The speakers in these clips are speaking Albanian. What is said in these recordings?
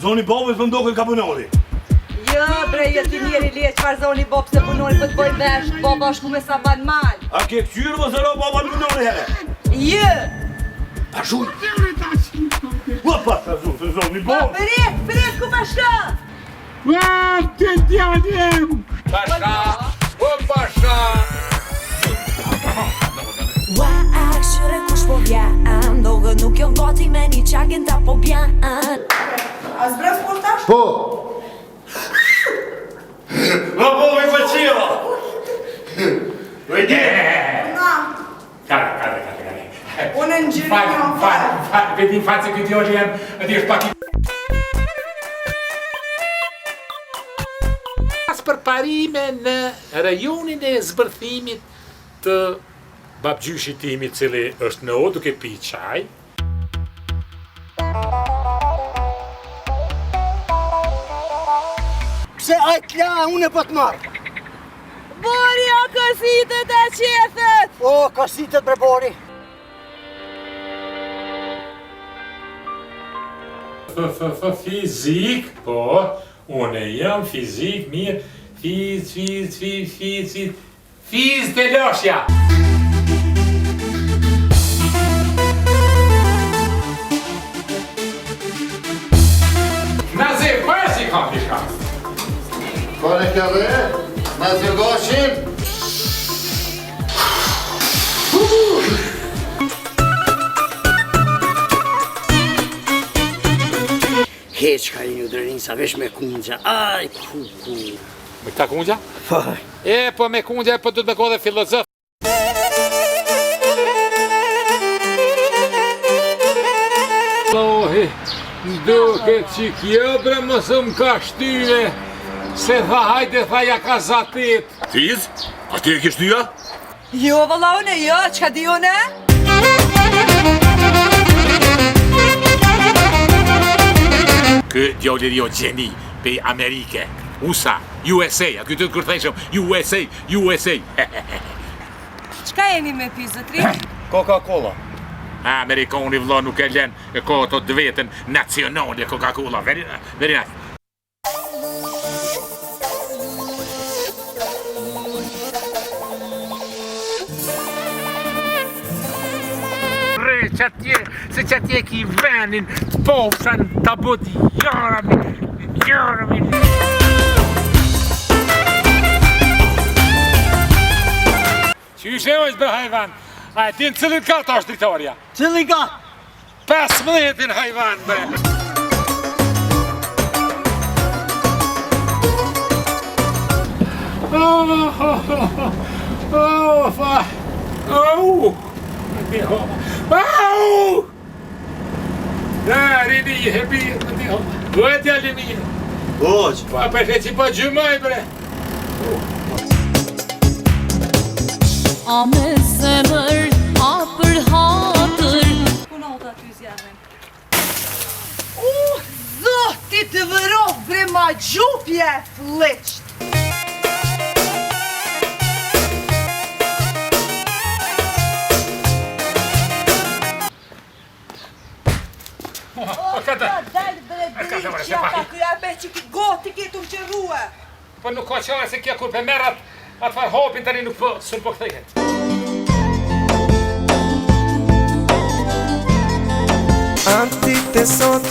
Zoni Bobës më ndoke ka punoni. Jo, bre, jeti njeri lije qëfar zoni Bob se punoni për të bojnë vesh, Boba është ku me sa ban mal. A ke këqyrë më zëro Boba në punoni here? Jo! Pashuj! Ua pashuj, se zoni Bobë! Përit, ku pashka? Të djadim! Pasha! O pasha! Ua, këshyre kush po vjen, dogë nuk jo gati me një qagin ta po bjen. A zbres po tash? Po! Ma Bobë i fëqila! Vëjtë! Kare. Unë në gjyri në falë. Vedi në fatë se këtë joli jem, edhe është pak i... Pas përparime në rajonin e zbërthimit të babgjyshit timi cili është në o duke pi qaj. Pse ajt la, unë e po të marrë. Bori, o kësitet e qethet! O, kësitet bre Bori. Fizik, po, unë jam fizik, mirë, fiz të loshja. Nazir, për si kam pishka? Kone kjo dhe, na zërgashim. Heq ka i një drenin sa vesh me kundja, aj, ku. Me këta kundja? Faj. Po me kundja, po du të me kohë dhe filozof. Lohi, ndoke që kjo bre mësë më ka shtyve, se tha hajde tha ja ka zatit. Fiz? A ti e ke shtyja? Jo, valla une, jo, qka di une? Kë djollir jo gjeni pe Amerike, USA, a këtë të kërthejshëm, USA. Qka jeni me pi, zëtri? Coca-Cola. Amerikani vëlla nuk e len e ka ato dvetën nacionale Coca-Cola, very nice. Se që atje ki venin të pofshan të bodi jarami. Qyshe është bërë hajvan? A e ti në cilin kat është dritarja? Cili ka? 15 hajvan bre. Rini i hebir, më ti hova. Duhet jali mirë. Boq. Pa përfe që pa gjumaj bre. A me zemër, a për hatër. Kuna o të aty zjarën. Zoti të vërof bre ma gjupje fleqt. Dalë bre driqja ka këja be që ki goti ketu më qërruë. Po nuk ka qare se kja kur për merat atë farë hopin tani nuk po, së në po këthejhet. Anti të sot,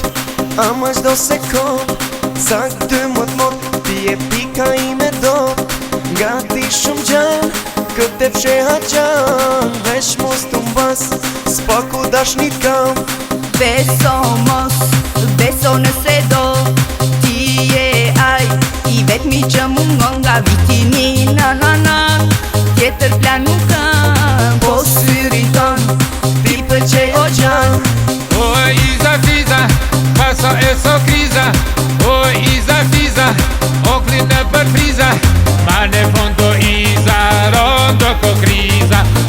ama çdo sekond, sa dy mot ti e pika i me do. Gati shumë gjan, këtë e fsheha gjan, vesh mos të mbas, s'pa ku dash një kam. Beso mos, beso nëse do, ti je aj, i vetmi që mungon nga viti një